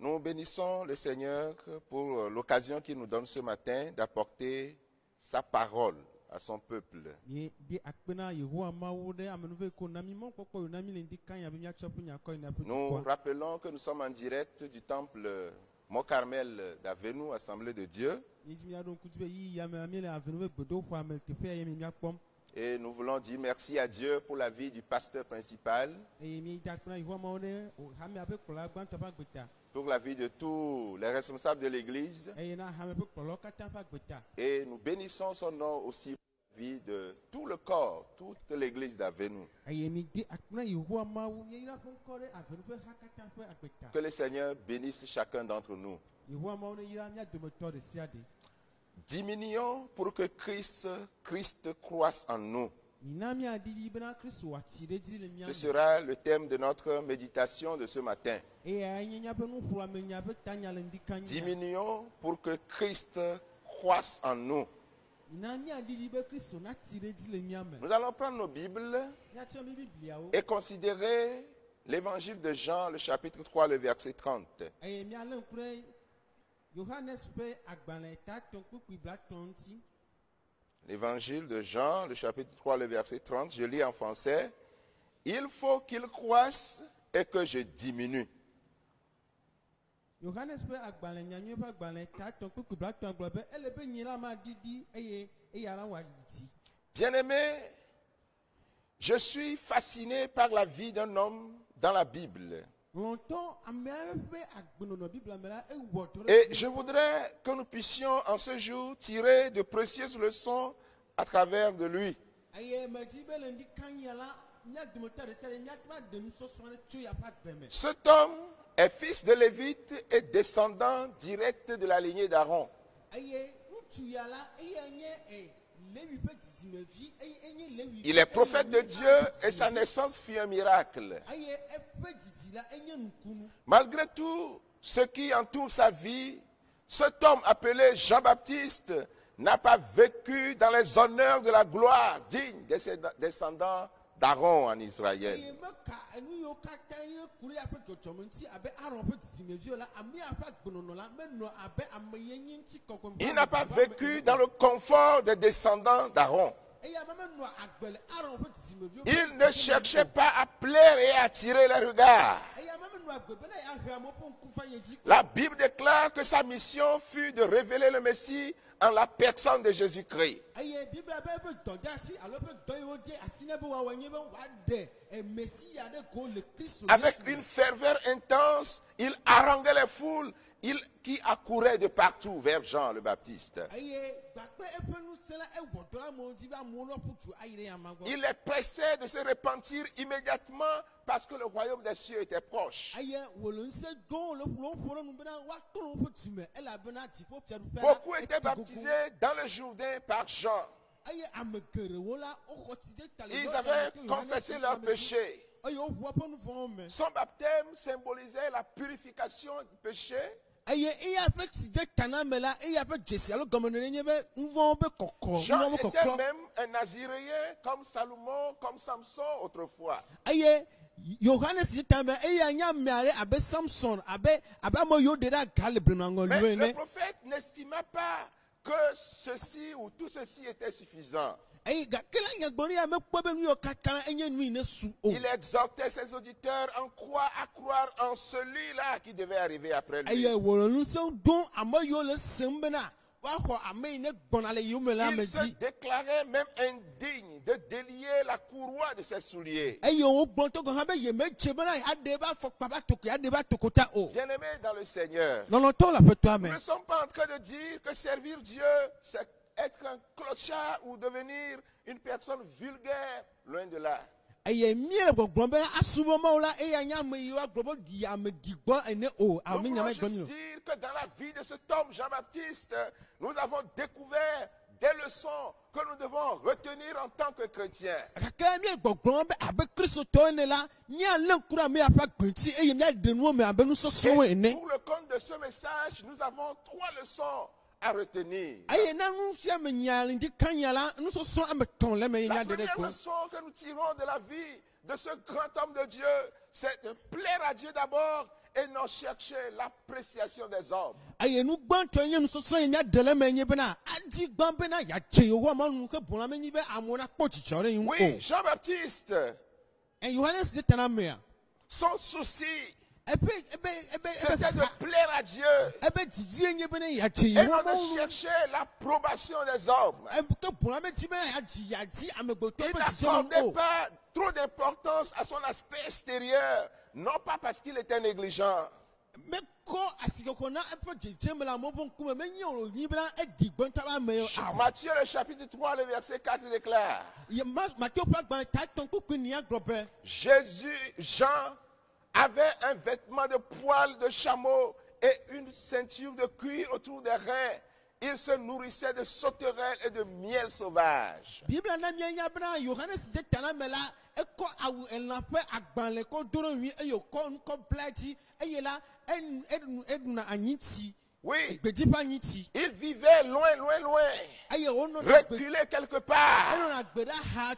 Nous bénissons le Seigneur pour l'occasion qu'il nous donne ce matin d'apporter sa parole à son peuple. Nous rappelons que nous sommes en direct du temple Mont Carmel d'Avenu, Assemblée de Dieu. Et nous voulons dire merci à Dieu pour la vie du pasteur principal, pour la vie de tous les responsables de l'Église. Et nous bénissons son nom aussi pour la vie de tout le corps, toute l'Église d'Avenu. Que le Seigneur bénisse chacun d'entre nous. Diminuons pour que Christ croisse en nous. Ce sera le thème de notre méditation de ce matin. Diminuons pour que Christ croisse en nous. Nous allons prendre nos Bibles et considérer l'évangile de Jean, le chapitre 3, le verset 30. L'évangile de Jean, le chapitre 3, le verset 30, je lis en français. Il faut qu'il croisse et que je diminue. Bien-aimé, je suis fasciné par la vie d'un homme dans la Bible. Et je voudrais que nous puissions en ce jour tirer de précieuses leçons à travers de lui. Cet homme est fils de Lévite et descendant direct de la lignée d'Aaron. Il est prophète de Dieu et sa naissance fut un miracle. Malgré tout ce qui entoure sa vie, cet homme appelé Jean-Baptiste n'a pas vécu dans les honneurs de la gloire digne des descendants d'Aaron en Israël. Il n'a pas vécu dans le confort des descendants d'Aaron. Il ne cherchait pas à plaire et à attirer les regards. La Bible déclare que sa mission fut de révéler le Messie en la personne de Jésus-Christ. Avec une ferveur intense, il haranguait les foules qui accouraient de partout vers Jean le Baptiste. Il est pressé de se repentir immédiatement parce que le royaume des cieux était proche. Beaucoup étaient baptisés dans le Jourdain par Jean. Ils avaient confessé leurs péchés. Son baptême symbolisait la purification du péché. Jean était même un naziréen comme Salomon, comme Samson autrefois. Mais le prophète n'estima pas que ceci ou tout ceci était suffisant. Il exhortait ses auditeurs à croire en celui-là qui devait arriver après lui. Il se déclarait même indigne de délier la courroie de ses souliers. Bien-aimé dans le Seigneur, nous ne sommes pas en train de dire que servir Dieu, c'est être un clochard ou devenir une personne vulgaire, loin de là. Nous voulons juste dire que dans la vie de cet homme Jean-Baptiste, nous avons découvert des leçons que nous devons retenir en tant que chrétiens. Pour le compte de ce message, nous avons 3 leçons à retenir. La première leçon que nous tirons de la vie de ce grand homme de Dieu, c'est de plaire à Dieu d'abord et non chercher l'appréciation des hommes. Oui, Jean-Baptiste, son souci, c'était de plaire à Dieu et non de chercher l'approbation des hommes. Il n'accordait pas trop d'importance à son aspect extérieur, non pas parce qu'il était négligent. Matthieu le chapitre 3, le verset 4 déclare: Jean avait un vêtement de poil de chameau et une ceinture de cuir autour des reins. Il se nourrissait de sauterelles et de miel sauvage. Oui, il vivait loin, reculé quelque part.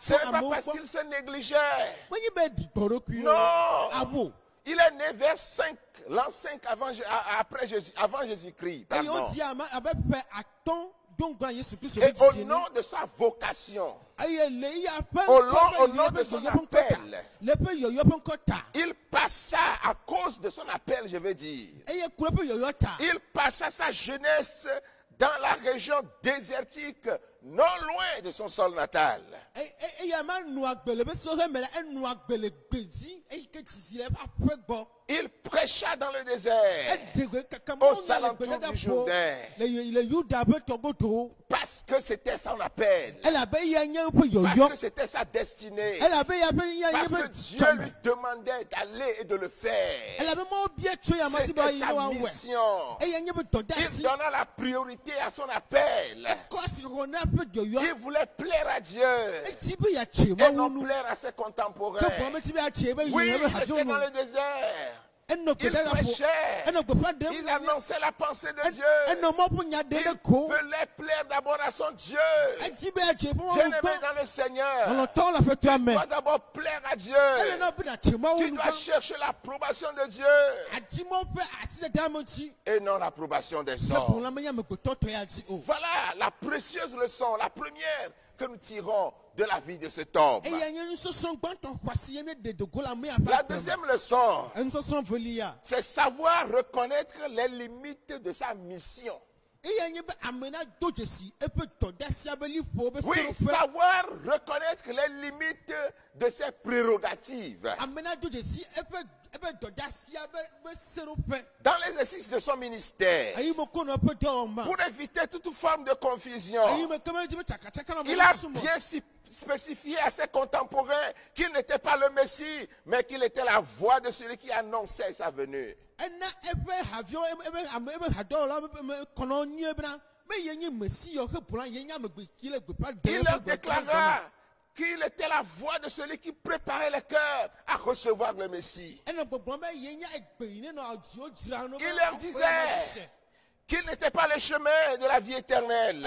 Ce n'est pas parce qu'il se négligeait. Non, il est né vers l'an 5 avant Jésus-Christ. Et au nom de sa vocation, au nom de son appel, il passa, à cause de son appel, je veux dire, il passa sa jeunesse dans la région désertique, non loin de son sol natal. Il prêcha dans le désert, aux alentours du Jourdain, parce que c'était son appel, parce que c'était sa destinée, parce que Dieu lui demandait d'aller et de le faire. C'était sa mission. Il donna la priorité à son appel. Il voulait plaire à Dieu et non plaire à ses contemporains. Oui, il était dans le désert. Il prêchait, il annonçait la pensée de Dieu. Il voulait plaire d'abord à son Dieu. Bien-aimé dans le Seigneur, tu dois d'abord plaire à Dieu. Tu dois chercher l'approbation de Dieu et non l'approbation des hommes. Voilà la précieuse leçon, la première que nous tirons de la vie de cet homme. La deuxième leçon, c'est savoir reconnaître les limites de sa mission. Oui, savoir reconnaître les limites de ses prérogatives. Dans l'exercice de son ministère, pour éviter toute forme de confusion, il a bien spécifié à ses contemporains qu'il n'était pas le Messie, mais qu'il était la voix de celui qui annonçait sa venue. Il leur déclara qu'il était la voix de celui qui préparait les cœurs à recevoir le Messie. Il leur disait qu'il n'était pas le chemin de la vie éternelle,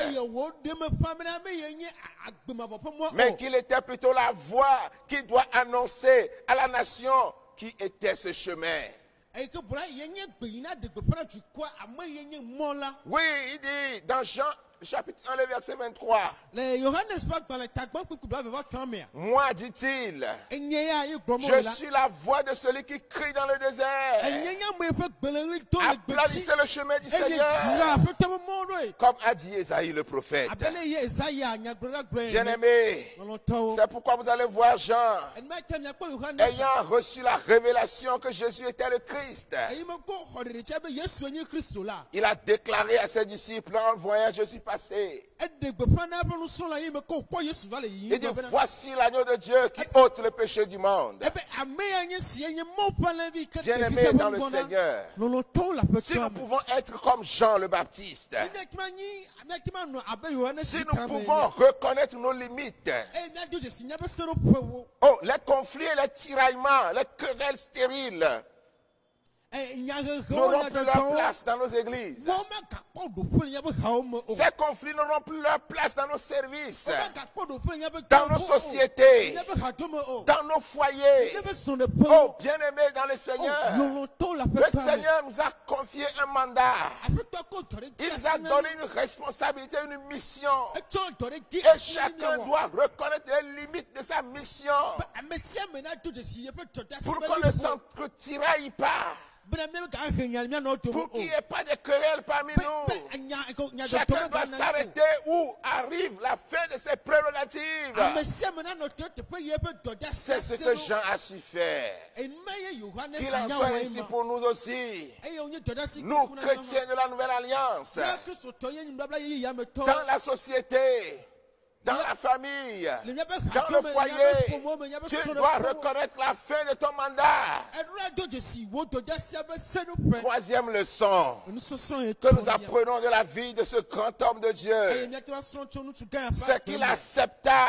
mais qu'il était plutôt la voix qui doit annoncer à la nation qui était ce chemin. Oui, il dit dans Jean chapitre 1, le verset 23. Moi, dit-il, je suis la voix de celui qui crie dans le désert. Applaudissez le chemin du Seigneur. Comme a dit Esaïe le prophète. Bien-aimé, c'est pourquoi vous allez voir Jean, ayant reçu la révélation que Jésus était le Christ, il a déclaré à ses disciples en voyant Jésus passer. Il dit, voici l'agneau de Dieu qui ôte le péché du monde. Bien-aimés dans le Seigneur, si nous pouvons être comme Jean le Baptiste, si nous pouvons reconnaître nos limites, oh, les conflits et les tiraillements, les querelles stériles, n'auront plus leur place dans nos églises. Ces conflits n'auront plus leur place dans nos services, dans nos sociétés, dans nos foyers. Oh, bien-aimés dans le Seigneur, le Seigneur nous a confié un mandat. Il nous a donné une responsabilité, une mission. Et chacun doit reconnaître les limites de sa mission pour qu'on ne s'entretiraille pas. Pour qu'il n'y ait pas de querelles parmi nous. Chacun doit s'arrêter où arrive la fin de ses prérogatives. C'est ce que Jean a su faire. Qu'il en soit ainsi pour nous aussi. Nous, chrétiens de la Nouvelle Alliance, dans la société, dans la famille, dans le foyer, tu dois reconnaître la fin de ton mandat. Troisième leçon que nous apprenons de la vie de ce grand homme de Dieu, c'est qu'il accepta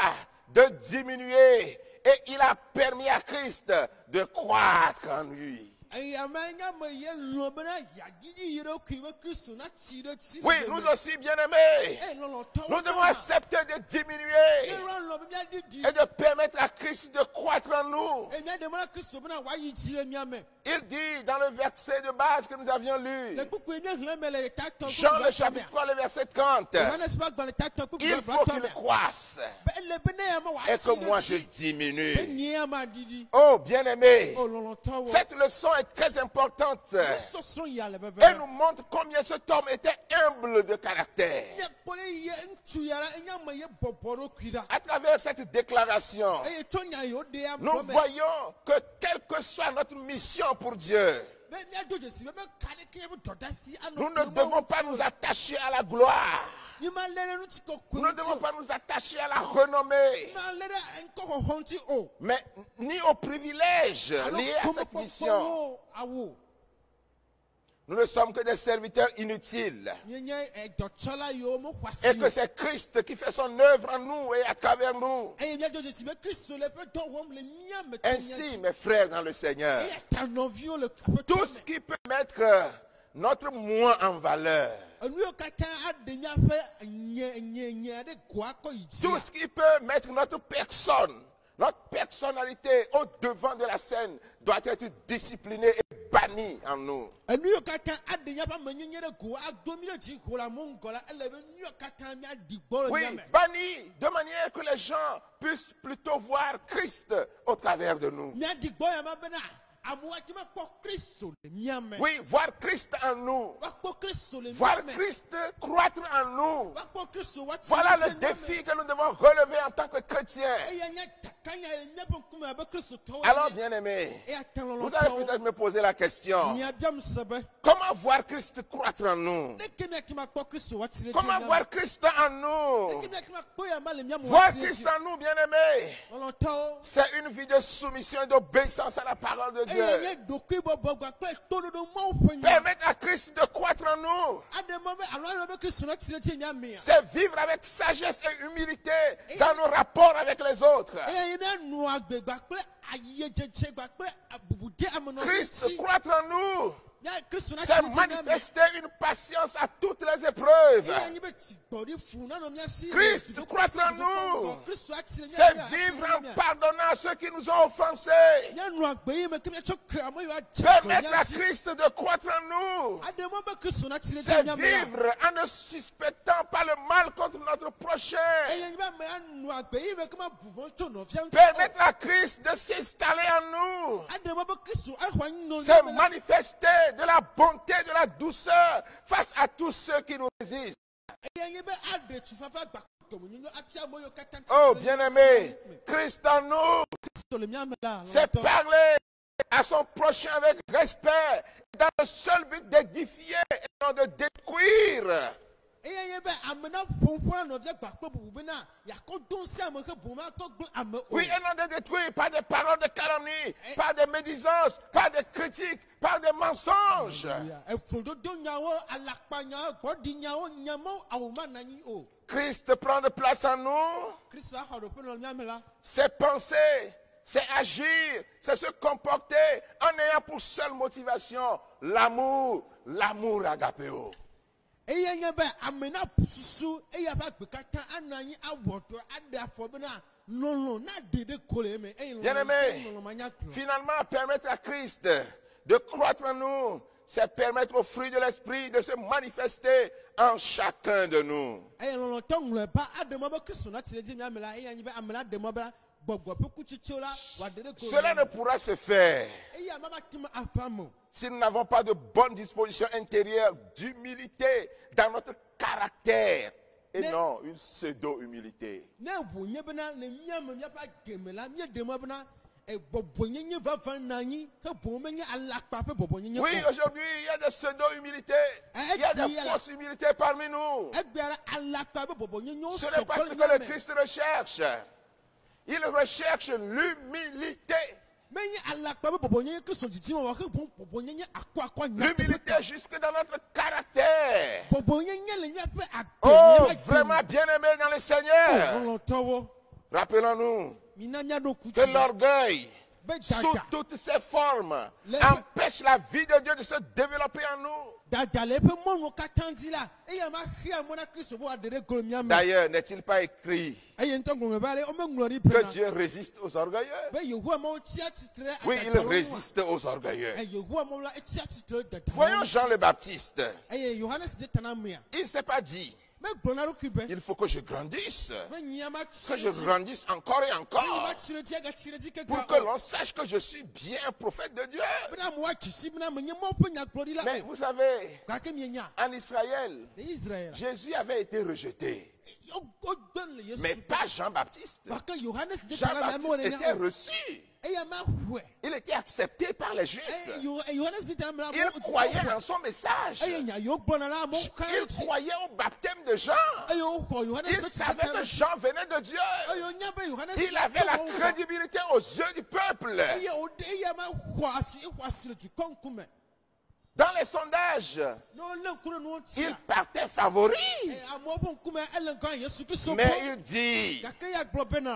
de diminuer et il a permis à Christ de croître en lui. Oui, nous aussi, bien-aimés, nous devons accepter de diminuer et de permettre à Christ de croître en nous. Il dit dans le verset de base que nous avions lu, Jean le chapitre 3, le verset 30, il faut qu'il croisse et que moi je diminue. Oh, bien-aimés, cette leçon est très importante et nous montre combien cet homme était humble de caractère. À travers cette déclaration, nous voyons que quelle que soit notre mission pour Dieu, nous ne devons pas nous attacher à la gloire. Nous ne devons pas nous attacher à la renommée, mais ni aux privilèges liés à cette mission. Nous ne sommes que des serviteurs inutiles. Et que c'est Christ qui fait son œuvre en nous et à travers nous. Ainsi, mes frères dans le Seigneur, tout ce qui peut mettre notre moi en valeur, tout ce qui peut mettre notre personne, notre personnalité au devant de la scène doit être discipliné et banni en nous. Oui, banni de manière que les gens puissent plutôt voir Christ au travers de nous. Oui, voir Christ en nous. Voir Christ croître en nous. Voilà le défi que nous devons relever en tant que chrétiens. Alors, bien-aimés, vous allez peut-être me poser la question: comment voir Christ croître en nous? Comment voir Christ en nous? Voir Christ en nous, bien-aimés, c'est une vie de soumission et d'obéissance à la parole de Dieu. Permettre à Christ de croître en nous, c'est vivre avec sagesse et humilité dans nos rapports avec les autres. Christ croître en nous, c'est manifester une patience à toutes les épreuves. Christ croître en nous, c'est vivre en pardonnant à ceux qui nous ont offensés. Permettre à Christ de croître en nous, c'est vivre en ne suspectant pas le mal contre notre prochain. Permettre à Christ de s'installer en nous, c'est manifester de la bonté, de la douceur face à tous ceux qui nous résistent. Oh, bien-aimé, Christ en nous, c'est parler à son prochain avec respect, dans le seul but d'édifier et non de détruire. Oui, et non de détruire par des paroles de calomnie, par des médisances, par des critiques, par des mensonges. Christ prend de place en nous. Ses pensées, c'est agir, c'est se comporter en ayant pour seule motivation l'amour, l'amour agapéo. Bien-aimé, finalement, permettre à Christ de croître en nous, c'est permettre au fruit de l'esprit de se manifester en chacun de nous. Cela ne pourra se faire si nous n'avons pas de bonne disposition intérieure d'humilité dans notre caractère et non une pseudo-humilité. Oui, aujourd'hui, il y a des pseudo-humilités. Il y a des fausses humilités parmi nous. Ce n'est pas ce que le Christ recherche. Il recherche l'humilité. L'humilité jusque dans notre caractère. Oh, vraiment bien-aimé dans le Seigneur. Rappelons-nous que l'orgueil, sous toutes ses formes, empêche la vie de Dieu de se développer en nous. D'ailleurs, n'est-il pas écrit que Dieu résiste aux orgueilleux? Oui, il résiste aux orgueilleux. Voyons Jean le Baptiste. Il ne s'est pas dit: il faut que je grandisse encore et encore, pour que l'on sache que je suis bien un prophète de Dieu. Mais vous savez, en Israël, Jésus avait été rejeté. Mais pas Jean-Baptiste. Jean-Baptiste était reçu. Il était accepté par les Juifs. Il croyait en son message. Il croyait au baptême de Jean. Il savait que Jean venait de Dieu. Il avait la crédibilité aux yeux du peuple. Dans les sondages, il partait favori. Mais il dit: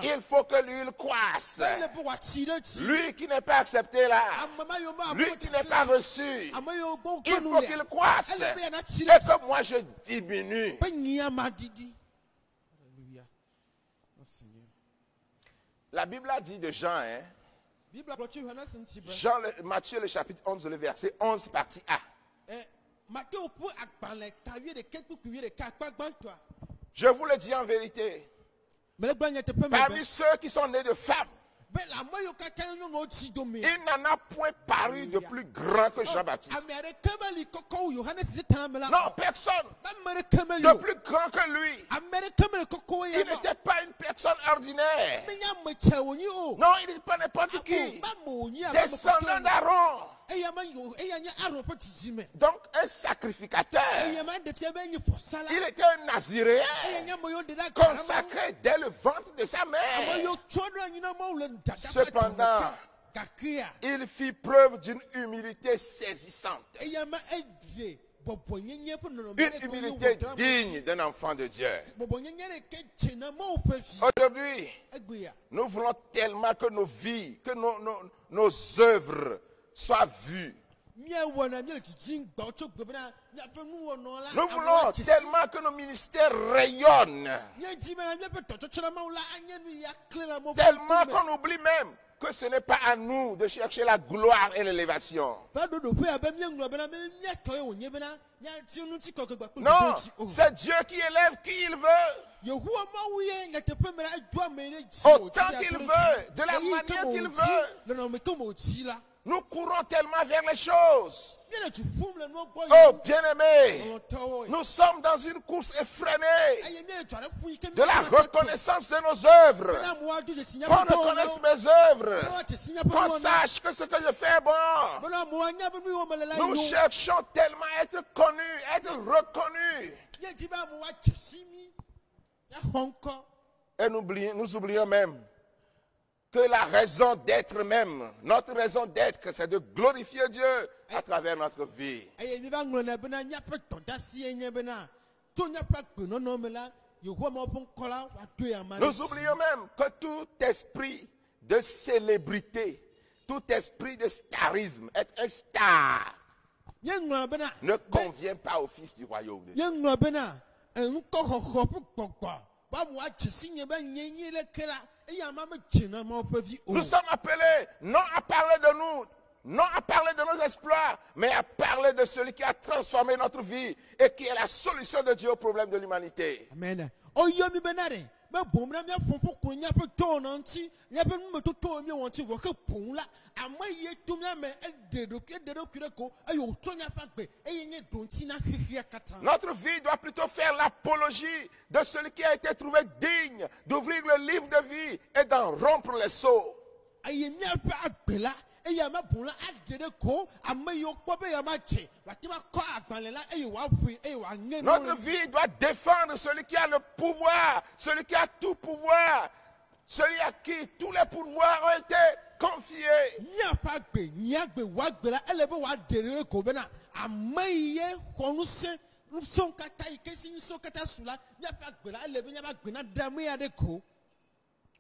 il faut que l'huile croisse. Lui qui n'est pas accepté là, lui qui n'est pas reçu, il faut qu'il croisse et que moi je diminue. La Bible a dit de Jean, Matthieu le chapitre 11, le verset 11, partie A. Je vous le dis en vérité, parmi ceux qui sont nés de femmes, il n'en a point paru de plus grand que Jean-Baptiste. Non, personne de plus grand que lui. Il n'était pas une personne ordinaire. Non, il n'est pas n'importe qui. Descendant d'Aaron. Donc un sacrificateur. Il était un naziréen, consacré dès le ventre de sa mère. Cependant, il fit preuve d'une humilité saisissante. Une humilité digne d'un enfant de Dieu. Aujourd'hui, nous voulons tellement que nos vies, que nos œuvres soient vues. Nous voulons tellement que nos ministères rayonnent. Tellement qu'on oublie même que ce n'est pas à nous de chercher la gloire et l'élévation. Non, c'est Dieu qui élève qui il veut. Autant qu'il veut, de la manière qu'il veut. Nous courons tellement vers les choses. Oh, bien-aimés, nous sommes dans une course effrénée de la reconnaissance de nos œuvres. Qu'on reconnaisse mes œuvres. Qu'on sache que ce que je fais est bon. Nous cherchons tellement à être connus, à être reconnus. Et nous oublions même que la raison d'être même, notre raison d'être, c'est de glorifier Dieu à travers notre vie. Nous oublions même que tout esprit de célébrité, tout esprit de starisme, être un star, ne convient pas au Fils du royaume de Dieu. Nous sommes appelés non à parler de nous, non à parler de nos exploits, mais à parler de celui qui a transformé notre vie et qui est la solution de Dieu au problème de l'humanité. Amen. Notre vie doit plutôt faire l'apologie de celui qui a été trouvé digne d'ouvrir le livre de vie et d'en rompre les sceaux. Notre vie doit défendre celui qui a le pouvoir, celui qui a tout pouvoir, celui à qui tous les pouvoirs ont été confiés.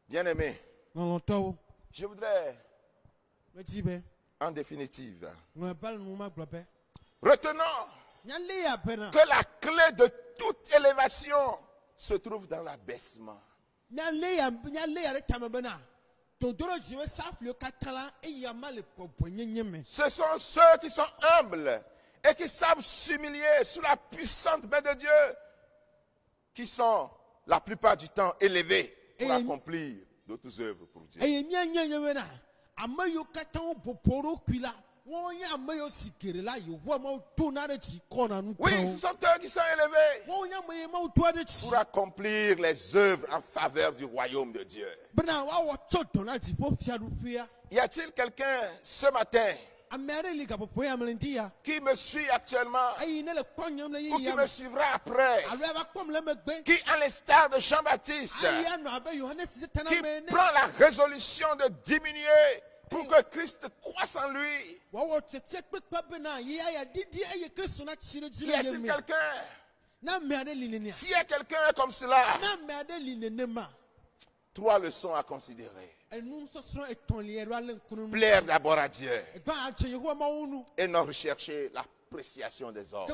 Bien-aimé, je voudrais, en définitive, retenons que la clé de toute élévation se trouve dans l'abaissement. Ce sont ceux qui sont humbles et qui savent s'humilier sous la puissante main de Dieu qui sont la plupart du temps élevés pour accomplir d'autres œuvres pour Dieu. Oui, ce sont eux qui sont élevés pour accomplir les œuvres en faveur du royaume de Dieu. Y a-t-il quelqu'un ce matin qui me suit actuellement ou qui me suivra après, qui, à l'instar de Jean-Baptiste, qui prend la résolution de diminuer pour que Christ croisse en lui? Y a-t-il quelqu'un? S'il y a quelqu'un comme cela, 3 leçons à considérer. Plaire d'abord à Dieu et non rechercher l'appréciation des hommes.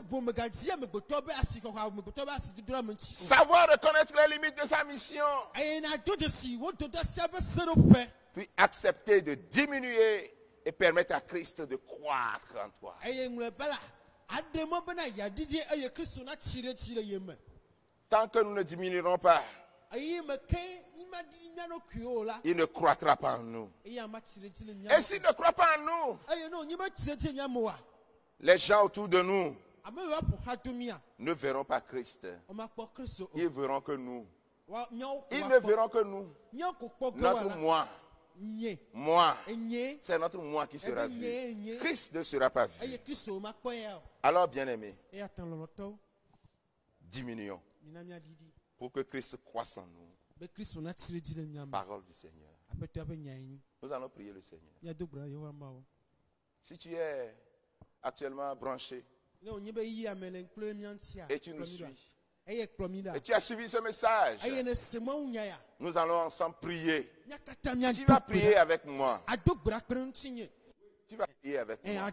Savoir reconnaître les limites de sa mission. Puis accepter de diminuer et permettre à Christ de croître en toi. Tant que nous ne diminuerons pas, il ne croîtra pas en nous. Et s'il ne croit pas en nous, les gens autour de nous ne verront pas Christ. Ils verront que nous. Ils ne verront que nous. Notre moi. Moi. C'est notre moi qui sera vu. Christ ne sera pas vu. Alors, bien-aimés, diminuons pour que Christ croisse en nous. Parole du Seigneur. Nous allons prier le Seigneur. Si tu es actuellement branché et tu nous suis et tu as suivi ce message, nous allons ensemble prier. Tu vas prier avec moi. Tu vas prier avec moi.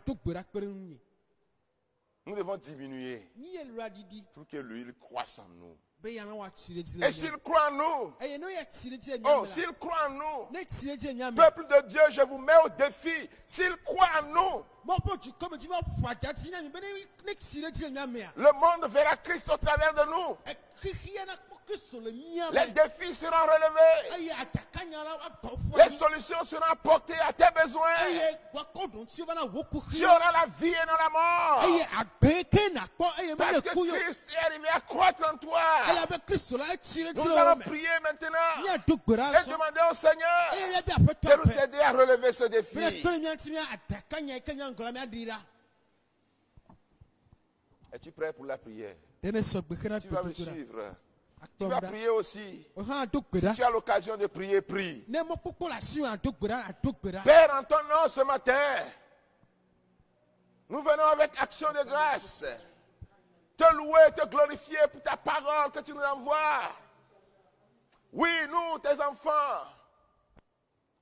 Nous devons diminuer pour que lui croisse en nous. Et s'il croit en nous, s'il croit en nous, peuple de Dieu, je vous mets au défi. S'il croit en nous, le monde verra Christ au travers de nous. Les défis seront relevés. Les solutions seront apportées à tes besoins. Tu auras la vie et non la mort. Parce que Christ est arrivé à croître en toi. Nous allons prier maintenant et demander au Seigneur de nous aider à relever ce défi. Es-tu prêt pour la prière? Tu vas me suivre. Tu vas prier aussi. Si tu as l'occasion de prier, prie. Père, en ton nom ce matin, nous venons avec action de grâce te louer, te glorifier pour ta parole que tu nous envoies. Oui, nous, tes enfants,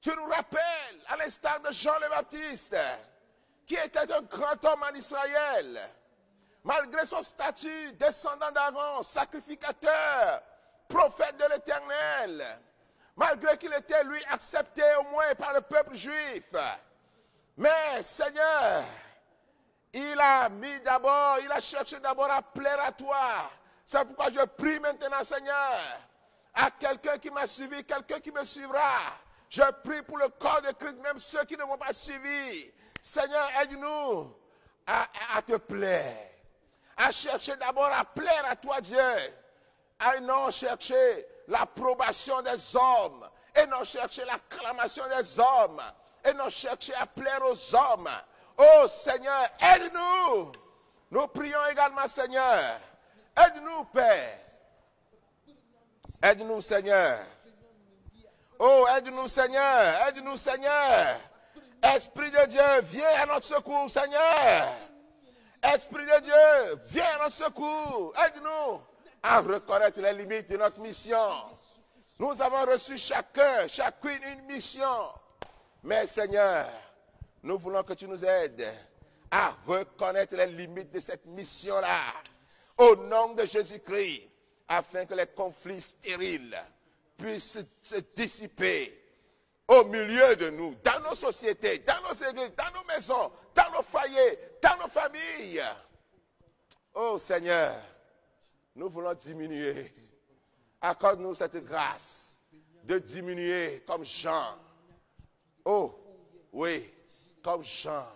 Tu nous rappelles, à l'instar de Jean le Baptiste, qui était un grand homme en Israël, malgré son statut, descendant d'Aaron, sacrificateur, prophète de l'Éternel, malgré qu'il était, lui, accepté au moins par le peuple juif. Mais, Seigneur, il a cherché d'abord à plaire à toi. C'est pourquoi je prie maintenant, Seigneur, à quelqu'un qui m'a suivi, quelqu'un qui me suivra. Je prie pour le corps de Christ, même ceux qui ne m'ont pas suivi. Seigneur, aide-nous à te plaire. À chercher d'abord à plaire à toi, Dieu. À non chercher l'approbation des hommes. Et non chercher l'acclamation des hommes. Et non chercher à plaire aux hommes. Oh Seigneur, aide-nous. Nous prions également, Seigneur. Aide-nous, Père. Aide-nous, Seigneur. Oh, aide-nous, Seigneur. Aide-nous, Seigneur. Esprit de Dieu, viens à notre secours, Seigneur. Esprit de Dieu, viens à notre secours. Aide-nous à reconnaître les limites de notre mission. Nous avons reçu chacune une mission. Mais Seigneur, nous voulons que tu nous aides à reconnaître les limites de cette mission-là. Au nom de Jésus-Christ, afin que les conflits stériles puissent se dissiper au milieu de nous, dans nos sociétés, dans nos églises, dans nos maisons, dans nos foyers, dans nos familles. Oh Seigneur, nous voulons diminuer. Accorde-nous cette grâce de diminuer comme Jean. Oh, oui, comme Jean,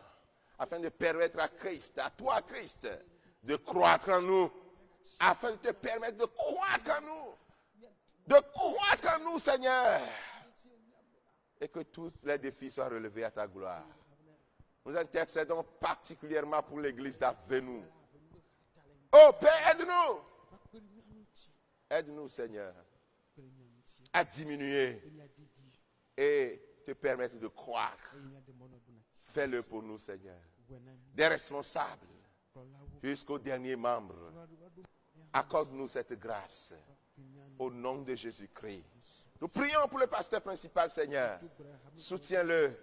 afin de permettre à Christ, à toi Christ, de croître en nous, afin de te permettre de croître en nous, Seigneur, et que tous les défis soient relevés à ta gloire. Nous intercédons particulièrement pour l'église d'Avenu. Oh Père, aide-nous. Aide-nous, Seigneur, à diminuer et te permettre de croître. Fais-le pour nous, Seigneur. Des responsables jusqu'au dernier membre. Accorde-nous cette grâce. Au nom de Jésus-Christ. Nous prions pour le pasteur principal, Seigneur. Soutiens-le.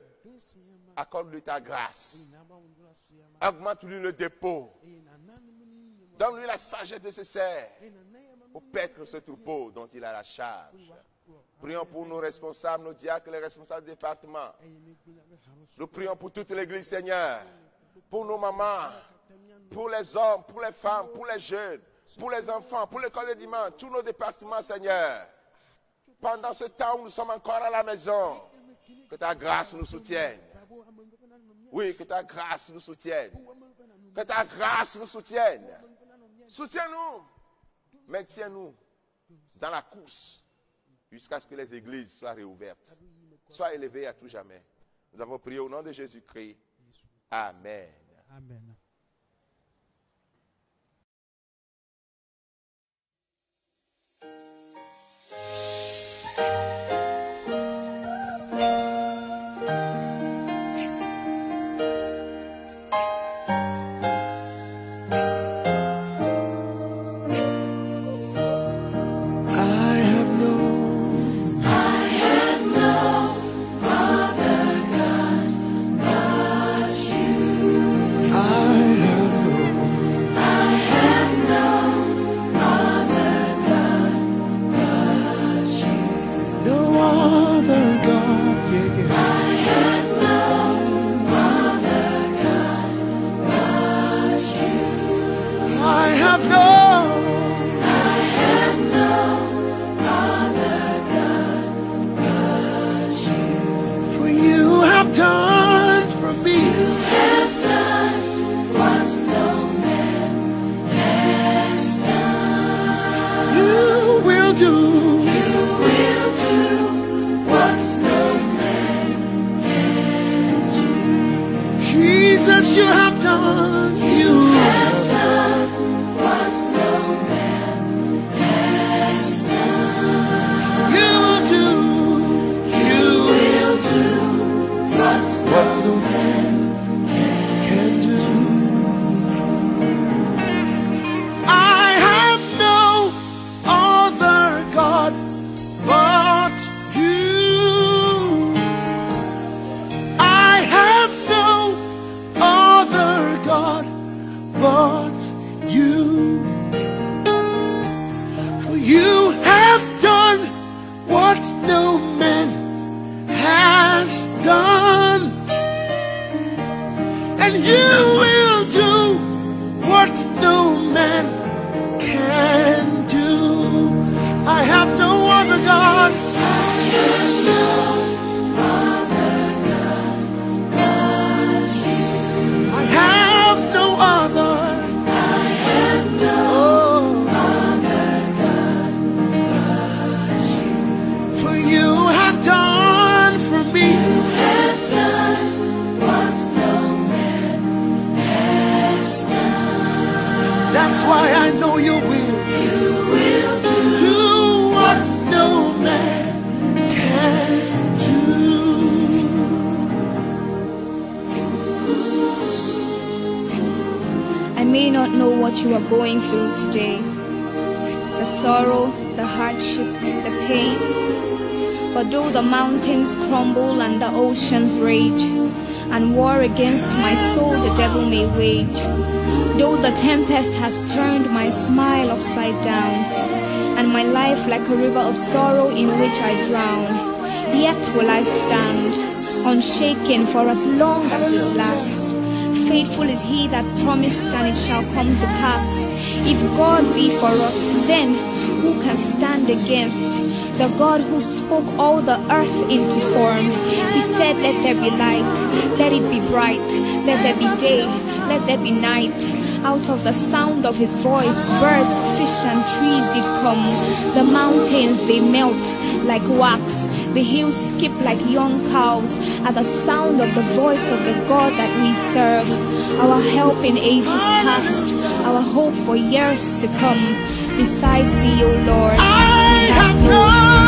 Accorde-lui ta grâce. Augmente-lui le dépôt. Donne-lui la sagesse nécessaire pour paître ce troupeau dont il a la charge. Prions pour nos responsables, nos diacres, les responsables du département. Nous prions pour toute l'église, Seigneur. Pour nos mamans, pour les hommes, pour les femmes, pour les jeunes, pour les enfants, pour l'école de dimanche, tous nos départements, Seigneur. Pendant ce temps où nous sommes encore à la maison, que ta grâce nous soutienne. Oui, que ta grâce nous soutienne. Que ta grâce nous soutienne. Soutiens-nous. Maintiens-nous dans la course jusqu'à ce que les églises soient réouvertes. Sois élevées à tout jamais. Nous avons prié au nom de Jésus-Christ. Amen. Amen. why I know you will. Do what no man can do. I may not know what you are going through today, the sorrow, the hardship, the pain. But though the mountains crumble and the oceans rage, and war against my soul the devil may wage, though the tempest has turned my smile upside down, and my life like a river of sorrow in which I drown, yet will I stand, unshaken for as long as it lasts. Faithful is he that promised, and it shall come to pass. If God be for us, then who can stand against? The God who spoke all the earth into form. He said, let there be light, let it be bright, let there be day, let there be night. Out of the sound of his voice, birds, fish, and trees did come. The mountains, they melt like wax. The hills skip like young cows at the sound of the voice of the God that we serve. Our help in ages past, our hope for years to come. Besides thee, O Lord, I have no other.